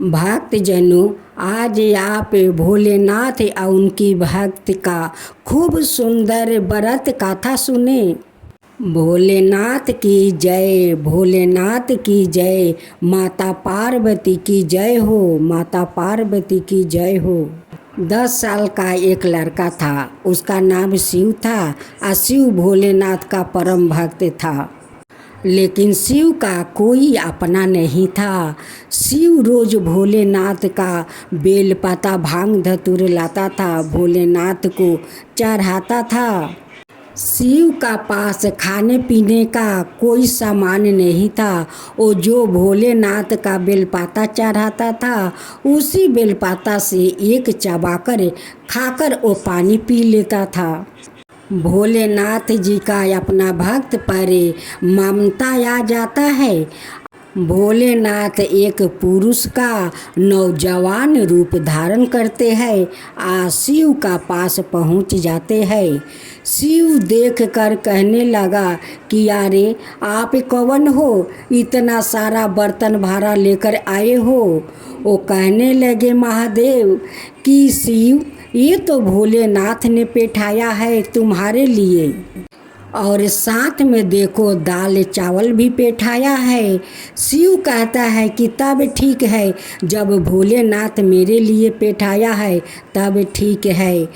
भक्तजनों, आज आप भोलेनाथ और उनकी भक्त का खूब सुंदर व्रत कथा सुने। भोलेनाथ की जय, भोलेनाथ की जय, माता पार्वती की जय हो, माता पार्वती की जय हो। 10 साल का एक लड़का था, उसका नाम शिव था और शिव भोलेनाथ का परम भक्त था। लेकिन शिव का कोई अपना नहीं था। शिव रोज भोलेनाथ का बेलपता भांग धतूर लाता था, भोलेनाथ को चढ़ाता था। शिव का पास खाने पीने का कोई सामान नहीं था। वो जो भोलेनाथ का बेलपाता चढ़ाता था, उसी बेलपाता से एक चबाकर खाकर वो पानी पी लेता था। भोलेनाथ जी का अपना भक्त पर ममता आ जाता है। भोलेनाथ एक पुरुष का नौजवान रूप धारण करते हैं और शिव का पास पहुंच जाते हैं। शिव देखकर कहने लगा कि अरे आप कौन हो, इतना सारा बर्तन भारा लेकर आए हो। वो कहने लगे महादेव कि शिव, ये तो भोलेनाथ ने पेठाया है तुम्हारे लिए, और साथ में देखो दाल चावल भी पेठाया है। शिव कहता है कि तब ठीक है, जब भोलेनाथ मेरे लिए पेठाया है तब ठीक है।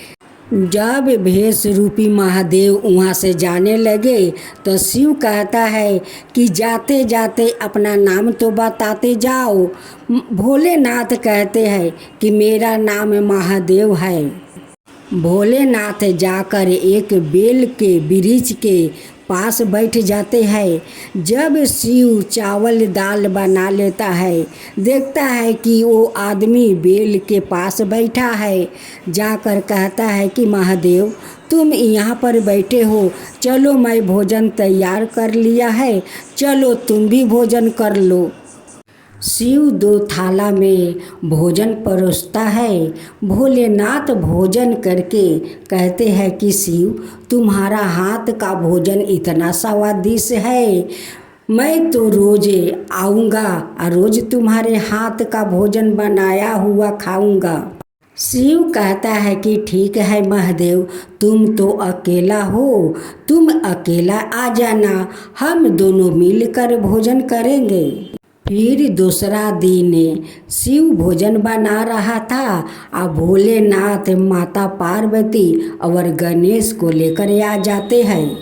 जब भेष रूपी महादेव वहाँ से जाने लगे तो शिव कहता है कि जाते जाते अपना नाम तो बताते जाओ। भोलेनाथ कहते हैं कि मेरा नाम महादेव है। भोलेनाथ जाकर एक बेल के वृक्ष के पास बैठ जाते हैं। जब शिव चावल दाल बना लेता है, देखता है कि वो आदमी बेल के पास बैठा है। जाकर कहता है कि महादेव, तुम यहाँ पर बैठे हो, चलो मैं भोजन तैयार कर लिया है, चलो तुम भी भोजन कर लो। शिव 2 थाला में भोजन परोसता है। भोलेनाथ भोजन करके कहते हैं कि शिव, तुम्हारा हाथ का भोजन इतना स्वादिष्ट है, मैं तो रोज आऊँगा और रोज तुम्हारे हाथ का भोजन बनाया हुआ खाऊँगा। शिव कहता है कि ठीक है महादेव, तुम तो अकेला हो, तुम अकेला आ जाना, हम दोनों मिलकर भोजन करेंगे। फिर दूसरा दिन शिव भोजन बना रहा था और भोलेनाथ माता पार्वती और गणेश को लेकर आ जाते हैं।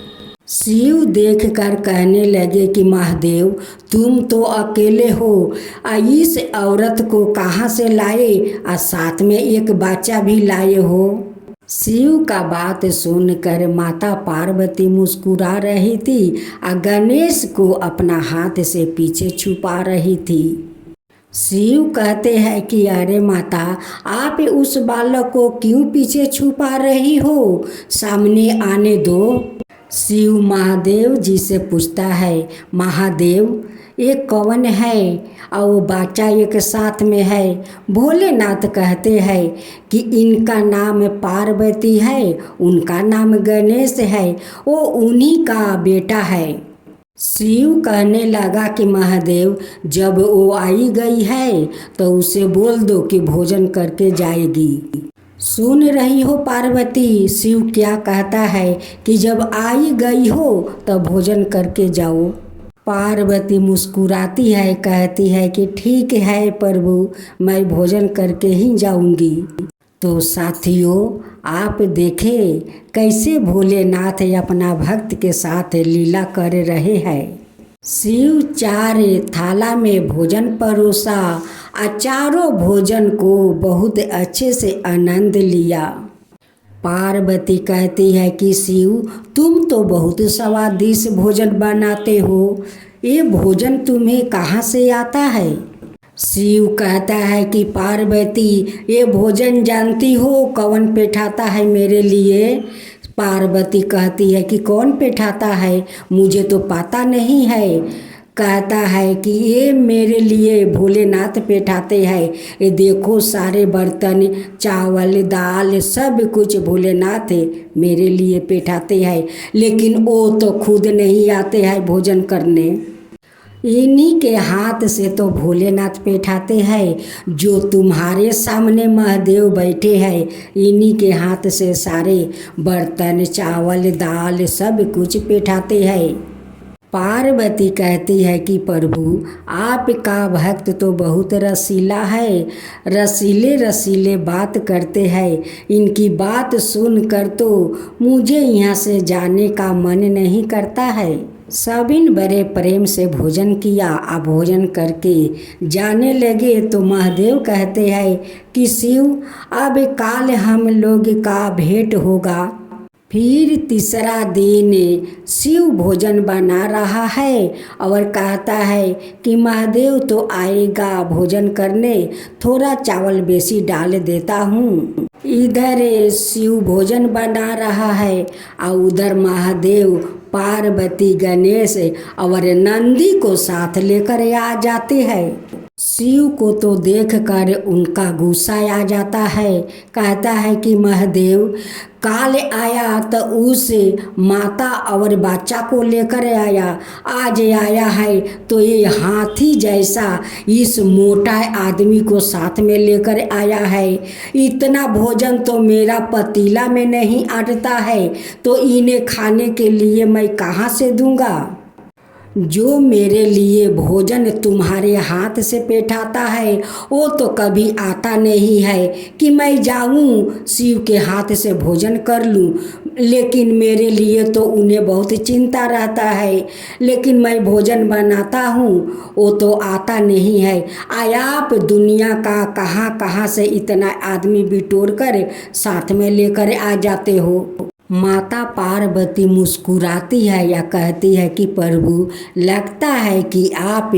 शिव देखकर कहने लगे कि महादेव, तुम तो अकेले हो, इस औरत को कहाँ से लाए और साथ में एक बच्चा भी लाए हो। शिव का बात सुनकर माता पार्वती मुस्कुरा रही थी और गणेश को अपना हाथ से पीछे छुपा रही थी। शिव कहते हैं कि अरे माता, आप उस बालक को क्यों पीछे छुपा रही हो, सामने आने दो। शिव महादेव जी से पूछता है, महादेव ये कौन है और वो बच्चा एक साथ में है। भोलेनाथ कहते हैं कि इनका नाम पार्वती है, उनका नाम गणेश है, वो उन्हीं का बेटा है। शिव कहने लगा कि महादेव, जब वो आई गई है तो उसे बोल दो कि भोजन करके जाएगी। सुन रही हो पार्वती, शिव क्या कहता है कि जब आई गई हो तो भोजन करके जाओ। पार्वती मुस्कुराती है, कहती है कि ठीक है प्रभु, मैं भोजन करके ही जाऊंगी। तो साथियों, आप देखें कैसे भोलेनाथ अपना भक्त के साथ लीला कर रहे हैं। शिव 4 थाला में भोजन परोसा और चारों भोजन को बहुत अच्छे से आनंद लिया। पार्वती कहती है कि शिव, तुम तो बहुत स्वादिष्ट भोजन बनाते हो, ये भोजन तुम्हें कहाँ से आता है। शिव कहता है कि पार्वती, ये भोजन जानती हो कौन पेठाता है मेरे लिए। पार्वती कहती है कि कौन पेठाता है, मुझे तो पता नहीं है। कहता है कि ये मेरे लिए भोलेनाथ पेठाते हैं, ये देखो सारे बर्तन चावल दाल सब कुछ भोलेनाथ मेरे लिए पेठाते हैं, लेकिन वो तो खुद नहीं आते हैं भोजन करने। इन्हीं के हाथ से तो भोलेनाथ बैठाते हैं। जो तुम्हारे सामने महादेव बैठे हैं, इन्हीं के हाथ से सारे बर्तन, चावल, दाल सब कुछ बैठाते हैं। पार्वती कहती है कि प्रभु, आपका भक्त तो बहुत रसीला है, रसीले रसीले बात करते हैं। इनकी बात सुनकर तो मुझे यहाँ से जाने का मन नहीं करता है। सभी बड़े प्रेम से भोजन किया। अब भोजन करके जाने लगे तो महादेव कहते हैं कि शिव, अब काल हम लोग का भेंट होगा। फिर तीसरा दिन शिव भोजन बना रहा है और कहता है कि महादेव तो आएगा भोजन करने, थोड़ा चावल बेसी डाल देता हूँ। इधर शिव भोजन बना रहा है और उधर महादेव पार्वती, गणेश और नंदी को साथ लेकर आ जाते हैं। शिव को तो देखकर उनका गुस्सा आ जाता है। कहता है कि महादेव, काल आया तो उस माता और बच्चा को लेकर आया, आज आया है तो ये हाथी जैसा इस मोटा आदमी को साथ में लेकर आया है। इतना भोजन तो मेरा पतीला में नहीं अटता है, तो इन्हें खाने के लिए मैं कहाँ से दूंगा। जो मेरे लिए भोजन तुम्हारे हाथ से बैठाता है, वो तो कभी आता नहीं है कि मैं जाऊं शिव के हाथ से भोजन कर लूं। लेकिन मेरे लिए तो उन्हें बहुत चिंता रहता है, लेकिन मैं भोजन बनाता हूँ वो तो आता नहीं है। आप दुनिया का कहाँ कहाँ से इतना आदमी बिटोर कर साथ में लेकर आ जाते हो। माता पार्वती मुस्कुराती है या कहती है कि प्रभु, लगता है कि आप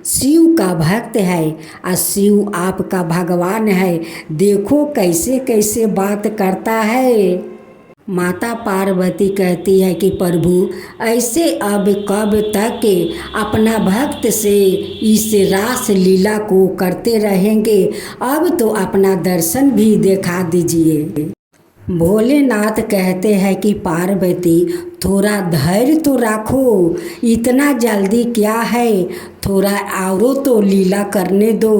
शिव का भक्त है और शिव आपका भगवान है। देखो कैसे कैसे बात करता है। माता पार्वती कहती है कि प्रभु, ऐसे अब कब तक अपना भक्त से इस रास लीला को करते रहेंगे। अब तो अपना दर्शन भी दिखा दीजिए। भोलेनाथ कहते हैं कि पार्वती, थोड़ा धैर्य तो रखो, इतना जल्दी क्या है, थोड़ा और तो लीला करने दो।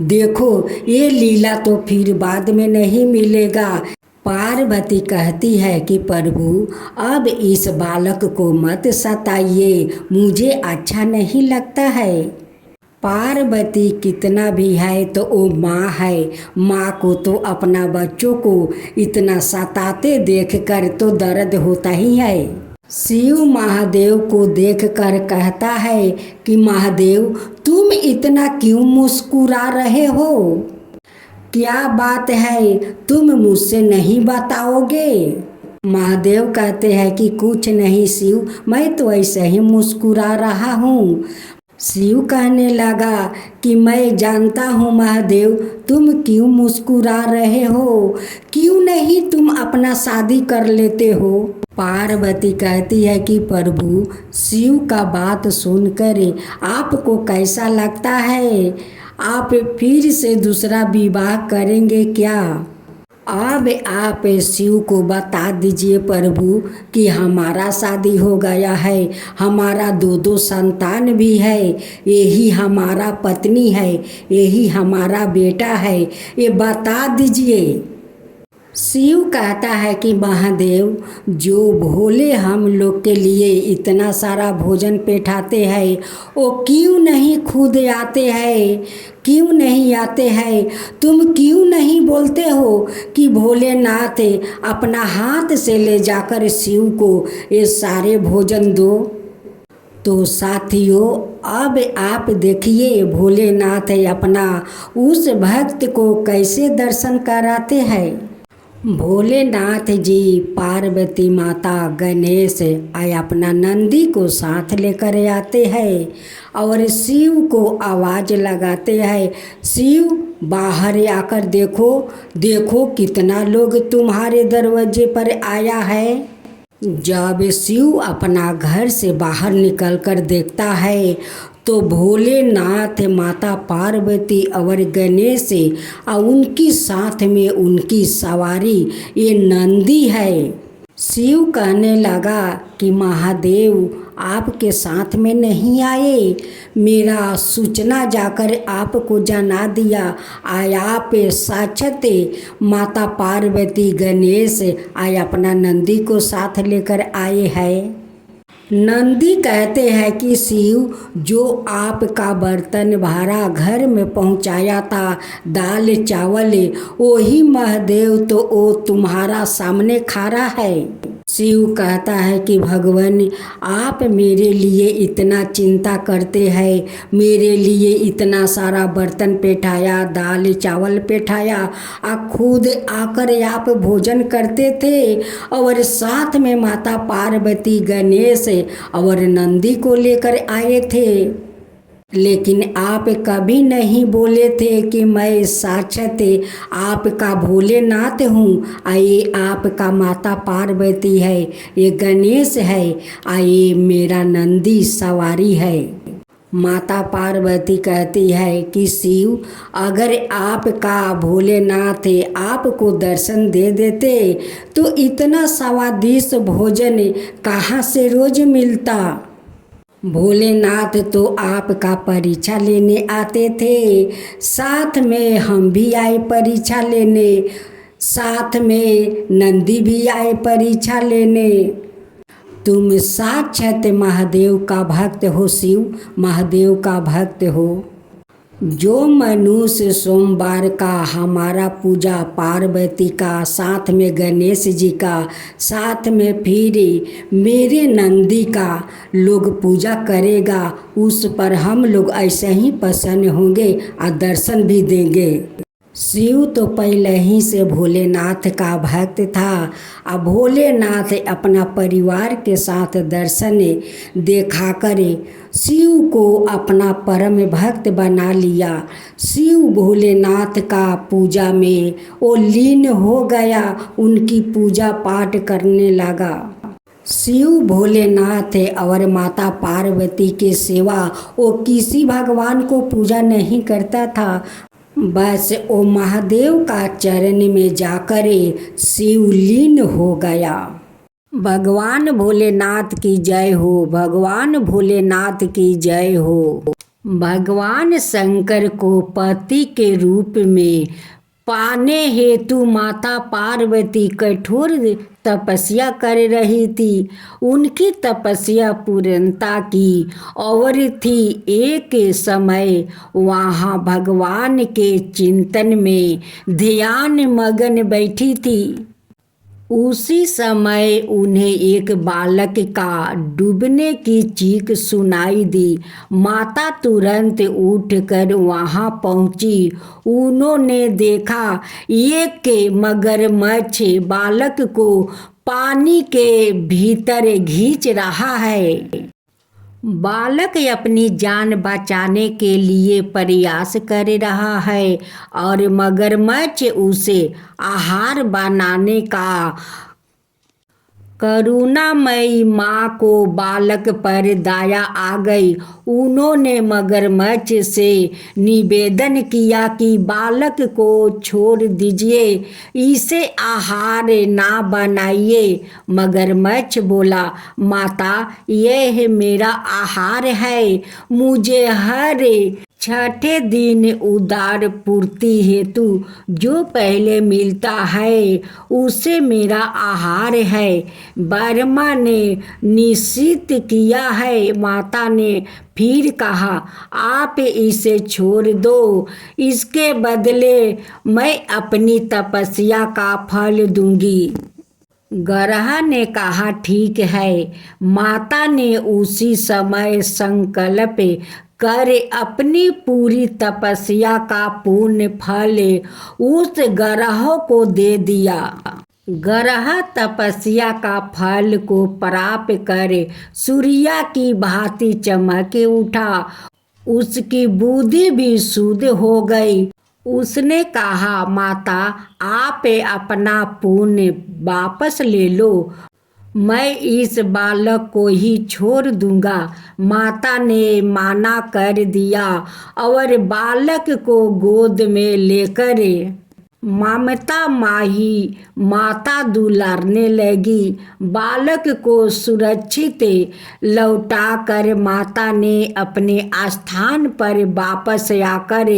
देखो ये लीला तो फिर बाद में नहीं मिलेगा। पार्वती कहती है कि प्रभु, अब इस बालक को मत सताइए, मुझे अच्छा नहीं लगता है। पार्वती कितना भी है तो वो माँ है, माँ को तो अपना बच्चों को इतना सताते देखकर तो दर्द होता ही है। शिव महादेव को देखकर कहता है कि महादेव, तुम इतना क्यों मुस्कुरा रहे हो, क्या बात है, तुम मुझसे नहीं बताओगे। महादेव कहते हैं कि कुछ नहीं शिव, मैं तो ऐसे ही मुस्कुरा रहा हूँ। शिव कहने लगा कि मैं जानता हूँ महादेव, तुम क्यों मुस्कुरा रहे हो, क्यों नहीं तुम अपना शादी कर लेते हो। पार्वती कहती है कि प्रभु, शिव का बात सुनकर आपको कैसा लगता है, आप फिर से दूसरा विवाह करेंगे क्या। अब आप शिव को बता दीजिए प्रभु कि हमारा शादी हो गया है, हमारा दो संतान भी है, यही हमारा पत्नी है, यही हमारा बेटा है, ये बता दीजिए। शिव कहता है कि महादेव, जो भोले हम लोग के लिए इतना सारा भोजन बैठाते हैं, वो क्यों नहीं खुद आते हैं, क्यों नहीं आते हैं। तुम क्यों नहीं बोलते हो कि भोलेनाथ अपना हाथ से ले जाकर शिव को ये सारे भोजन दो। तो साथियों, अब आप देखिए भोलेनाथ अपना उस भक्त को कैसे दर्शन कराते हैं। भोलेनाथ जी पार्वती माता, गणेश और अपना नंदी को साथ लेकर आते हैं और शिव को आवाज़ लगाते हैं, शिव बाहर आकर देखो, देखो कितना लोग तुम्हारे दरवाजे पर आया है। जब शिव अपना घर से बाहर निकलकर देखता है तो भोलेनाथ, माता पार्वती और गणेश और उनकी साथ में उनकी सवारी ये नंदी है। शिव कहने लगा कि महादेव, आपके साथ में नहीं आए। मेरा सूचना जाकर आपको जना दिया। आप साक्षात माता पार्वती गणेश अपना नंदी को साथ लेकर आए हैं। नंदी कहते हैं कि शिव, जो आपका बर्तन भारा घर में पहुंचाया था, दाल चावल, वही महादेव तो वो तुम्हारा सामने खड़ा है। शिव कहता है कि भगवान, आप मेरे लिए इतना चिंता करते हैं, मेरे लिए इतना सारा बर्तन पेठाया, दाल चावल पेठाया, खुद आकर आप भोजन करते थे और साथ में माता पार्वती गणेश और नंदी को लेकर आए थे। लेकिन आप कभी नहीं बोले थे कि मैं साक्षात आपका भोलेनाथ हूँ, ये आपका माता पार्वती है, ये गणेश है, ये मेरा नंदी सवारी है। माता पार्वती कहती है कि शिव, अगर आपका भोलेनाथ आपको दर्शन दे देते तो इतना स्वादिष्ट भोजन कहाँ से रोज मिलता। भोलेनाथ तो आपका परीक्षा लेने आते थे, साथ में हम भी आए परीक्षा लेने, साथ में नंदी भी आए परीक्षा लेने। तुम साक्षात महादेव का भक्त हो शिव, महादेव का भक्त हो। जो मनुष्य सोमवार का हमारा पूजा पार्वती का, साथ में गणेश जी का, साथ में फिर मेरे नंदी का लोग पूजा करेगा, उस पर हम लोग ऐसे ही प्रसन्न होंगे और दर्शन भी देंगे। शिव तो पहले ही से भोलेनाथ का भक्त था। अब भोलेनाथ अपना परिवार के साथ दर्शन देखा करे शिव को अपना परम भक्त बना लिया। शिव भोलेनाथ का पूजा में वो लीन हो गया, उनकी पूजा पाठ करने लगा। शिव भोलेनाथ और माता पार्वती के सिवा वो किसी भगवान को पूजा नहीं करता था। बस वो महादेव का चरण में जाकर शिवलीन हो गया। भगवान भोलेनाथ की जय हो, भगवान भोलेनाथ की जय हो। भगवान शंकर को पति के रूप में पाने हेतु माता पार्वती कठोर तपस्या कर रही थी। उनकी तपस्या पूर्णता की और थी। एक समय वहाँ भगवान के चिंतन में ध्यान मगन बैठी थी। उसी समय उन्हें एक बालक का डूबने की चीख सुनाई दी। माता तुरंत उठकर वहां पहुंची। उन्होंने देखा एक मगरमच्छ बालक को पानी के भीतर खींच रहा है। बालक अपनी जान बचाने के लिए प्रयास कर रहा है और मगरमच्छ उसे आहार बनाने का। करुणामयी माँ को बालक पर दया आ गई। उन्होंने मगरमच्छ से निवेदन किया कि बालक को छोड़ दीजिए, इसे आहार ना बनाइए। मगरमच्छ बोला, माता, यह मेरा आहार है। मुझे हर छठे दिन उदार पूर्ति हेतु जो पहले मिलता है उसे मेरा आहार है। ब्रह्मा ने निश्चित किया है। माता ने फिर कहा, आप इसे छोड़ दो, इसके बदले मैं अपनी तपस्या का फल दूंगी। ग्रह ने कहा, ठीक है। माता ने उसी समय संकल्प कर अपनी पूरी तपस्या का पूर्ण फल उस ग्रह को दे दिया। ग्रह तपस्या का फल को प्राप्त कर सूर्य की भांति चमक उठा। उसकी बुद्धि भी शुद्ध हो गई। उसने कहा, माता, आप अपना पुण्य वापस ले लो, मैं इस बालक को ही छोड़ दूंगा। माता ने माना कर दिया और बालक को गोद में लेकर ममता माही माता दुलारने लगी। बालक को सुरक्षित लौटाकर माता ने अपने स्थान पर वापस आकर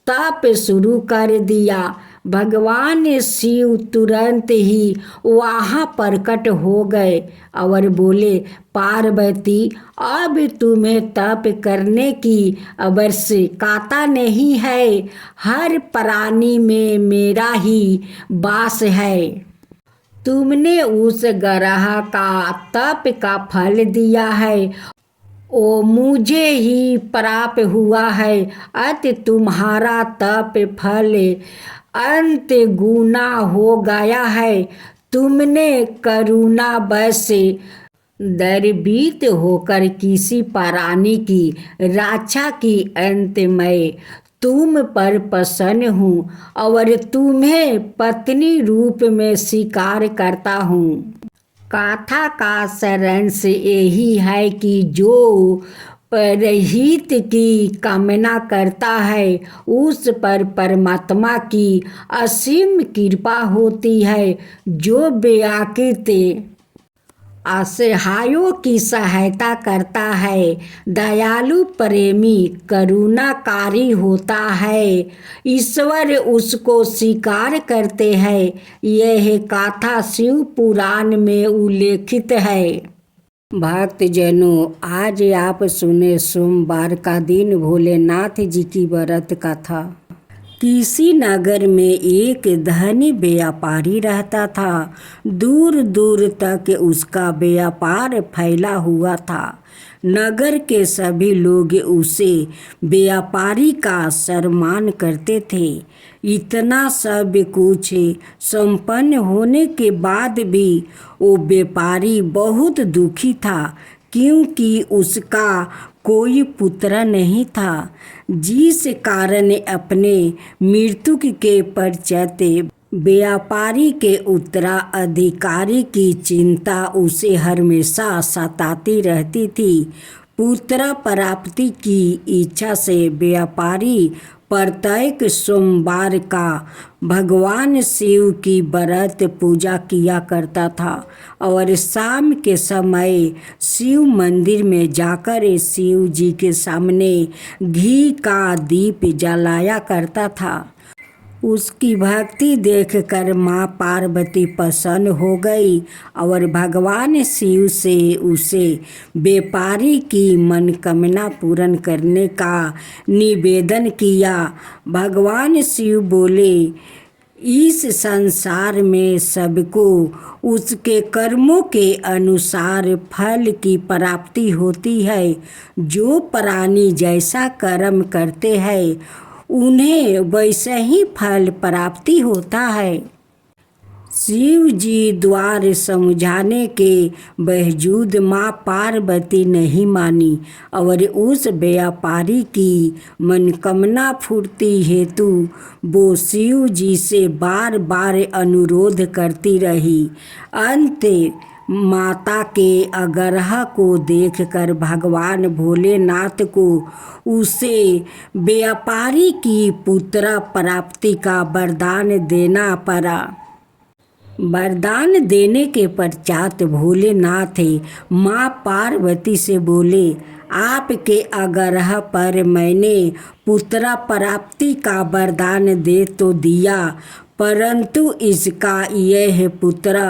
तप शुरू कर दिया। भगवान शिव तुरंत ही वहाँ प्रकट हो गए और बोले, पार्वती, अब तुम्हें तप करने की आवश्यकता नहीं है। हर प्राणी में मेरा ही वास है। तुमने उस ग्रह का तप का फल दिया है, ओ मुझे ही प्राप्त हुआ है। अत तुम्हारा तप फल अंत गुना हो गया है। तुमने करुणावश दरबीत होकर किसी प्राणी की रक्षा की। अंत में तुम पर प्रसन्न हूँ और तुम्हें पत्नी रूप में स्वीकार करता हूँ। कथा का सारांश यही है कि जो परहित की कामना करता है उस पर परमात्मा की असीम कृपा होती है। जो व्याकुल असहायों की सहायता करता है, दयालु प्रेमी करुणाकारी होता है, ईश्वर उसको स्वीकार करते हैं। यह गाथा शिव पुराण में उल्लेखित है। भक्तजनों, आज आप सुने सोमवार का दिन भोलेनाथ जी की व्रत कथा। किसी नगर में एक धनी व्यापारी रहता था। दूर दूर तक उसका व्यापार फैला हुआ था। नगर के सभी लोग उसे व्यापारी का सम्मान करते थे। इतना सब कुछ संपन्न होने के बाद भी वो व्यापारी बहुत दुखी था, क्योंकि उसका कोई पुत्र नहीं था, जिस कारण अपने मृत्यु के पश्चात व्यापारी के उत्तराधिकारी की चिंता उसे हमेशा सताती रहती थी। पुत्र प्राप्ति की इच्छा से व्यापारी प्रत्येक सोमवार का भगवान शिव की व्रत पूजा किया करता था और शाम के समय शिव मंदिर में जाकर शिव जी के सामने घी का दीप जलाया करता था। उसकी भक्ति देखकर माँ पार्वती प्रसन्न हो गई और भगवान शिव से उसे व्यापारी की मनोकामना पूर्ण करने का निवेदन किया। भगवान शिव बोले, इस संसार में सबको उसके कर्मों के अनुसार फल की प्राप्ति होती है। जो प्राणी जैसा कर्म करते हैं उन्हें वैसे ही फल प्राप्ति होता है। शिव जी द्वार समझाने के बावजूद माँ पार्वती नहीं मानी और उस व्यापारी की मनोकामना पूर्ति हेतु वो शिव जी से बार बार अनुरोध करती रही। अंत माता के आग्रह को देखकर भगवान भोलेनाथ को उसे व्यापारी की पुत्र प्राप्ति का वरदान देना पड़ा। वरदान देने के पश्चात भोलेनाथ माँ पार्वती से बोले, आपके आग्रह पर मैंने पुत्र प्राप्ति का वरदान दे तो दिया, परंतु इसका यह पुत्र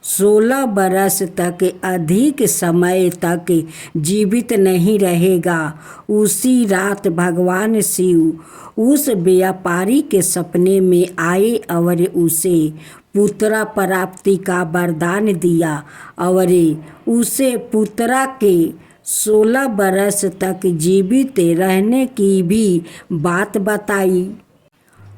16 बरस तक अधिक समय तक जीवित नहीं रहेगा। उसी रात भगवान शिव उस व्यापारी के सपने में आए और उसे पुत्र प्राप्ति का वरदान दिया और उसे पुत्र के 16 बरस तक जीवित रहने की भी बात बताई।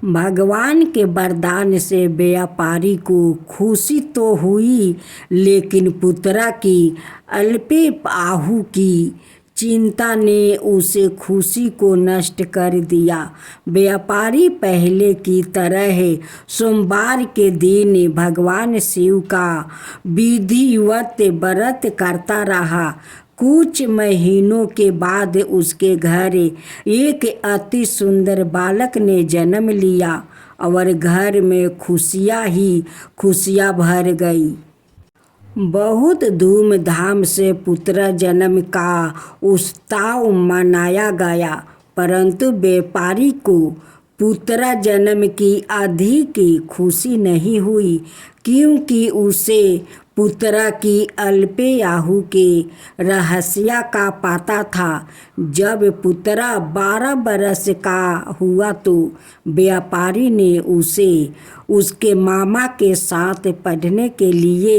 भगवान के वरदान से व्यापारी को खुशी तो हुई, लेकिन पुत्र की अल्पायु की चिंता ने उसे खुशी को नष्ट कर दिया। व्यापारी पहले की तरह सोमवार के दिन भगवान शिव का विधिवत व्रत करता रहा। कुछ महीनों के बाद उसके घर एक अति सुंदर बालक ने जन्म लिया और घर में खुशियाँ ही खुशियाँ भर गई। बहुत धूमधाम से पुत्र जन्म का उत्सव मनाया गया, परंतु व्यापारी को पुत्र जन्म की अधिक खुशी नहीं हुई, क्योंकि उसे पुत्र की अल्पायु के रहस्य का पता था। जब पुत्र 12 बरस का हुआ तो व्यापारी ने उसे उसके मामा के साथ पढ़ने के लिए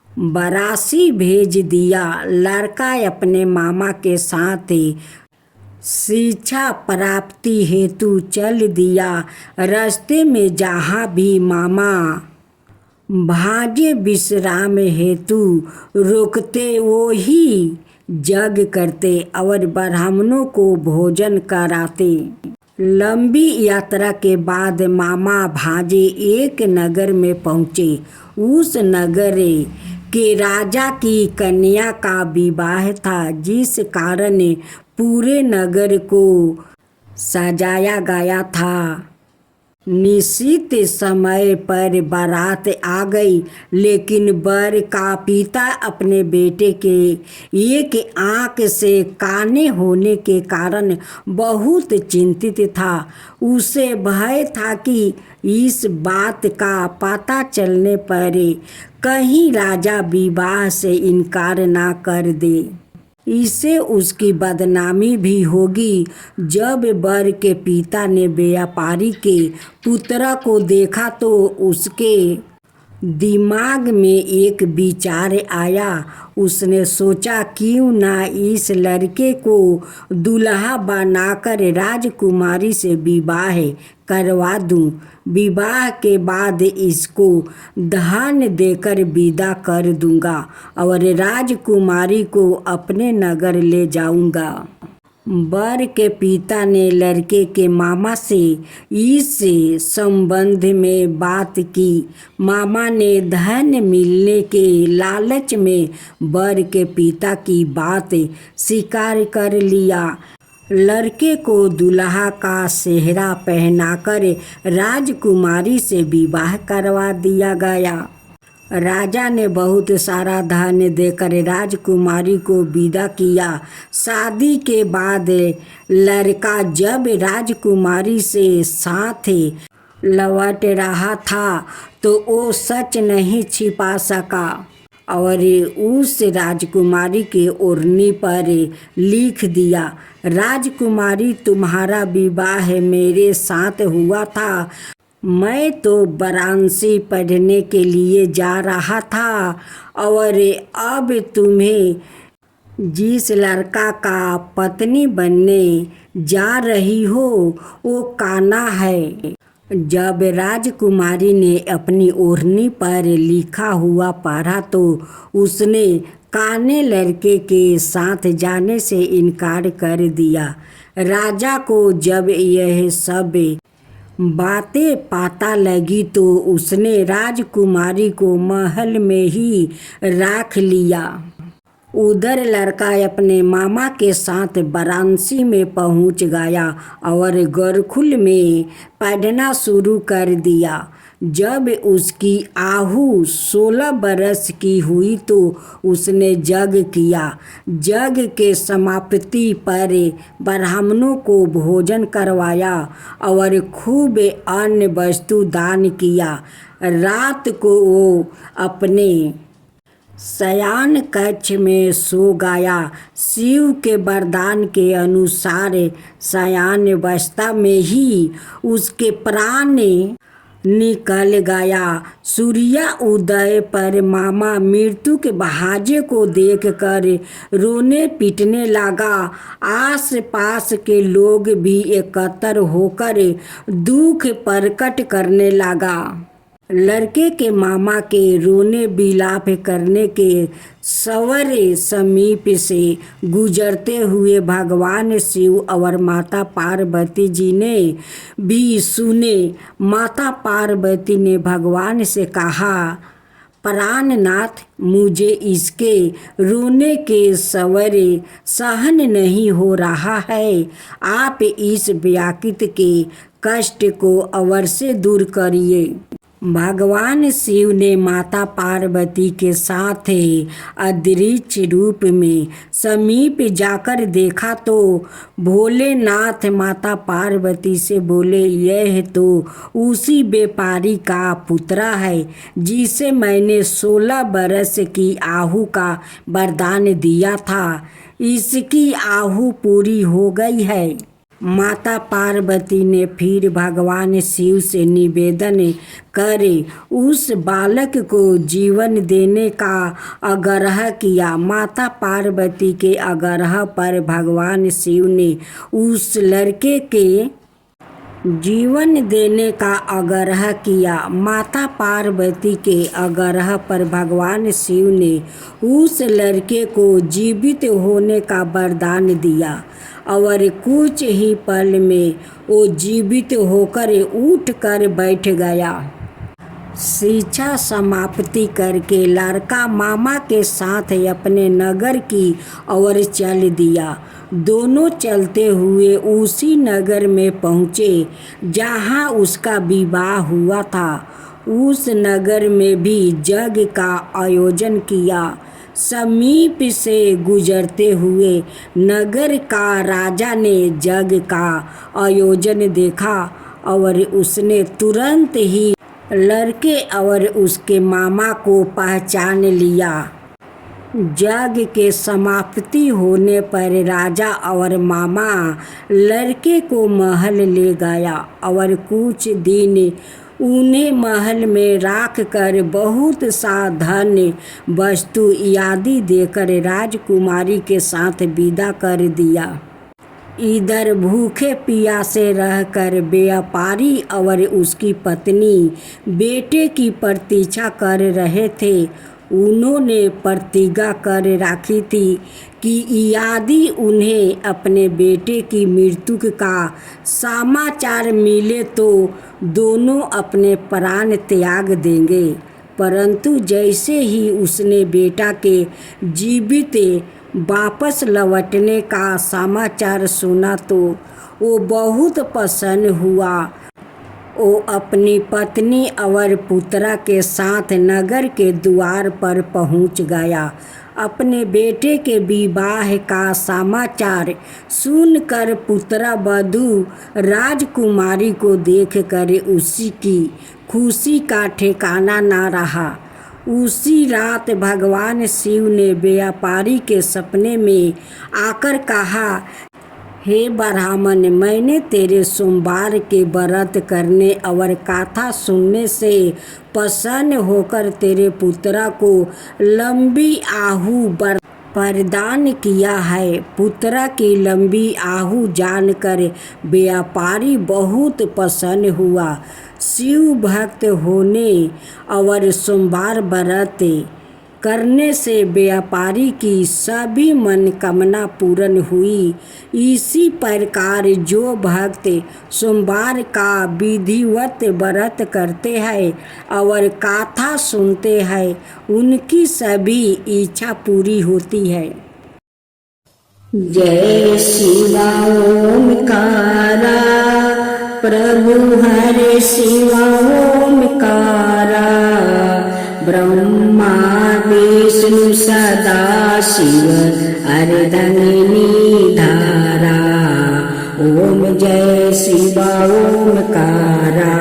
वाराणसी भेज दिया। लड़का अपने मामा के साथ शिक्षा प्राप्ति हेतु चल दिया। रास्ते में जहाँ भी मामा भांजे विश्राम हेतु रोकते वो ही जग करते और ब्राह्मणों को भोजन कराते। लंबी यात्रा के बाद मामा भांजे एक नगर में पहुँचे। उस नगर के राजा की कन्या का विवाह था, जिस कारण पूरे नगर को सजाया गया था। निश्चित समय पर बारात आ गई, लेकिन वर का पिता अपने बेटे के एक आंख से काने होने के कारण बहुत चिंतित था। उसे भय था कि इस बात का पता चलने पर कहीं राजा विवाह से इनकार ना कर दे। इससे उसकी बदनामी भी होगी। जब वर के पिता ने व्यापारी के पुत्र को देखा तो उसके दिमाग में एक विचार आया। उसने सोचा, क्यों ना इस लड़के को दूल्हा बनाकर राजकुमारी से विवाह करवा दूं। विवाह के बाद इसको धन देकर विदा कर दूंगा और राजकुमारी को अपने नगर ले जाऊंगा। वर के पिता ने लड़के के मामा से इस संबंध में बात की। मामा ने धन मिलने के लालच में वर के पिता की बात स्वीकार कर लिया। लड़के को दूल्हा का सेहरा पहनाकर राजकुमारी से विवाह करवा दिया गया। राजा ने बहुत सारा धन देकर राजकुमारी को विदा किया। शादी के बाद लड़का जब राजकुमारी से साथ लौट रहा था तो वो सच नहीं छिपा सका और उस राजकुमारी के ओढ़नी पर लिख दिया, राजकुमारी तुम्हारा विवाह मेरे साथ हुआ था। मैं तो वाराणसी पढ़ने के लिए जा रहा था और अब तुम्हें जिस लड़का का पत्नी बनने जा रही हो वो कान्हा है। जब राजकुमारी ने अपनी ओढ़नी पर लिखा हुआ पढ़ा तो उसने काने लड़के के साथ जाने से इनकार कर दिया। राजा को जब यह सब बातें पता लगी तो उसने राजकुमारी को महल में ही रख लिया। उधर लड़का अपने मामा के साथ वाराणसी में पहुंच गया और गुरुकुल में पढ़ना शुरू कर दिया। जब उसकी आयु 16 बरस की हुई तो उसने यज्ञ किया। यज्ञ के समाप्ति पर ब्राह्मणों को भोजन करवाया और खूब अन्न वस्तु दान किया। रात को वो अपने शयन कक्ष में सो गया। शिव के वरदान के अनुसार शयन अवस्था में ही उसके प्राण निकल गया। सूर्य उदय पर मामा मृत्यु के भांजे को देखकर रोने पीटने लगा। आस पास के लोग भी एकत्र होकर दुख प्रकट करने लगा। लड़के के मामा के रोने विलाप करने के सवर समीप से गुजरते हुए भगवान शिव और माता पार्वती जी ने भी सुने। माता पार्वती ने भगवान से कहा, प्राणनाथ, मुझे इसके रोने के सवर सहन नहीं हो रहा है। आप इस व्याकुत के कष्ट को अवश्य दूर करिए। भगवान शिव ने माता पार्वती के साथ अदृश्य रूप में समीप जाकर देखा तो भोलेनाथ माता पार्वती से बोले, यह तो उसी व्यापारी का पुत्रा है जिसे मैंने 16 बरस की आहु का वरदान दिया था। इसकी आहु पूरी हो गई है। माता पार्वती ने फिर भगवान शिव से निवेदन करे उस बालक को जीवन देने का आग्रह किया। माता पार्वती के आग्रह पर भगवान शिव ने उस लड़के के जीवन देने का आग्रह किया। माता पार्वती के आग्रह पर भगवान शिव ने उस लड़के को जीवित होने का वरदान दिया और कुछ ही पल में वो जीवित होकर उठ कर बैठ गया। शिक्षा समाप्ति करके लड़का मामा के साथ अपने नगर की ओर चल दिया। दोनों चलते हुए उसी नगर में पहुँचे जहाँ उसका विवाह हुआ था। उस नगर में भी यज्ञ का आयोजन किया। समीप से गुजरते हुए नगर का राजा ने यज्ञ का आयोजन देखा और उसने तुरंत ही लड़के और उसके मामा को पहचान लिया। यज्ञ के समाप्ति होने पर राजा और मामा लड़के को महल ले गया और कुछ दिन उन्हें महल में राख कर बहुत सा धन वस्तु आदि देकर राजकुमारी के साथ विदा कर दिया। इधर भूखे प्यासे रहकर व्यापारी और उसकी पत्नी बेटे की प्रतीक्षा कर रहे थे। उन्होंने प्रतिज्ञा कर रखी थी कि यदि उन्हें अपने बेटे की मृत्यु का समाचार मिले तो दोनों अपने प्राण त्याग देंगे। परंतु जैसे ही उसने बेटा के जीवित वापस लौटने का समाचार सुना तो वो बहुत प्रसन्न हुआ। वो अपनी पत्नी और पुत्रा के साथ नगर के द्वार पर पहुंच गया। अपने बेटे के विवाह का समाचार सुनकर पुत्रा वधू राजकुमारी को देखकर उसी की खुशी का ठिकाना न रहा। उसी रात भगवान शिव ने व्यापारी के सपने में आकर कहा, हे ब्राह्मण, मैंने तेरे सोमवार के व्रत करने और कथा सुनने से प्रसन्न होकर तेरे पुत्रा को लंबी आहु प्रदान किया है। पुत्रा की लंबी आहु जानकर व्यापारी बहुत प्रसन्न हुआ। शिव भक्त होने और सोमवार व्रत करने से व्यापारी की सभी मनोकामना पूर्ण हुई। इसी प्रकार जो भक्त सोमवार का विधिवत व्रत करते हैं और कथा सुनते हैं उनकी सभी इच्छा पूरी होती है। जय शिवा ओमकारा, प्रभु हरे शिवा ओमकारा, ब्रह्मा विष्णु सदा शिव अर्धंगिनी धारा। ओम जय शिवा ओमकारा,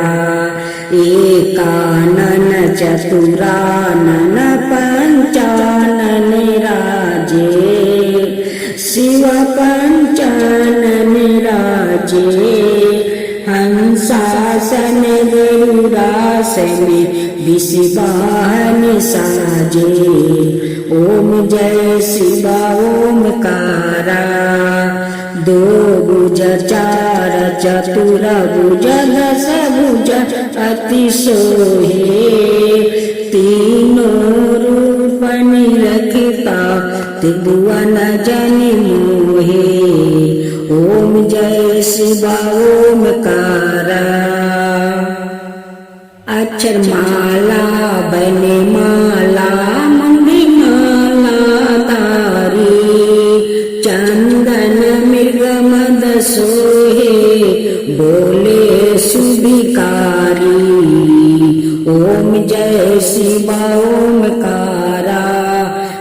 एकानन चतुरानन पंचानन राजे, शिव पंचानन राजे। हंसासन गरुड़ासन विषवाहन साजे। ओम जय शिवा ओमकारा, दो भुज चार चतुर भुज दस भुज अति सोहे, तीनों रूप निरखता त्रिभुवन जन मोहे। ओम जय शिवा ओमकारा। अक्षर माला बने माला मंदी माला तारी, चंदन मृग मद सोहे बोले शिवा ओमकारा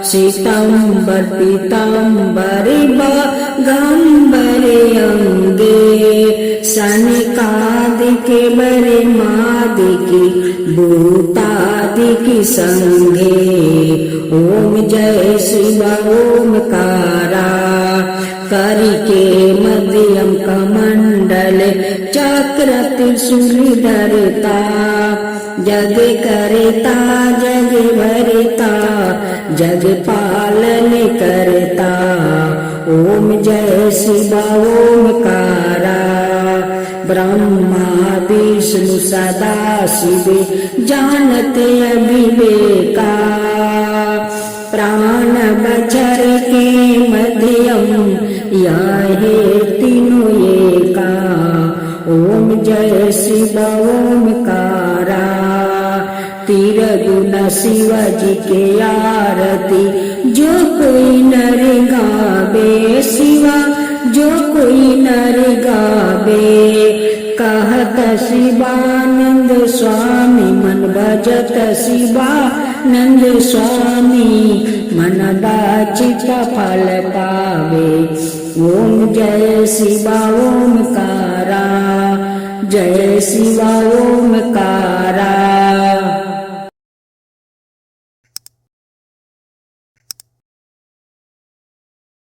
श्वेतांबर पीतांबर बागंबर अंगे सनकादिके बरे मादिके भूतादिके संगे ओम जय शिवा ओमकारा करिके मध्यम कमंडल चक्र त्रिशूल धरता जग करता जग भरता जग पालन करता ओम जय शिवा ओमकारा ब्रह्मा विष्णु सदा शिव जानते अविवेका प्राण बचर के मध्यम यहे तीनों एका ओम जय शिवा ओमकारा तिरगुण शिवजी के आरती जो कोई नर गावे शिवा जो कोई नर गावे कहत शिवानंद स्वामी मन भजत शिवानंद स्वामी मन वांछित फल पावे ओम जय शिवा ओमकारा जय शिवा ओमकारा।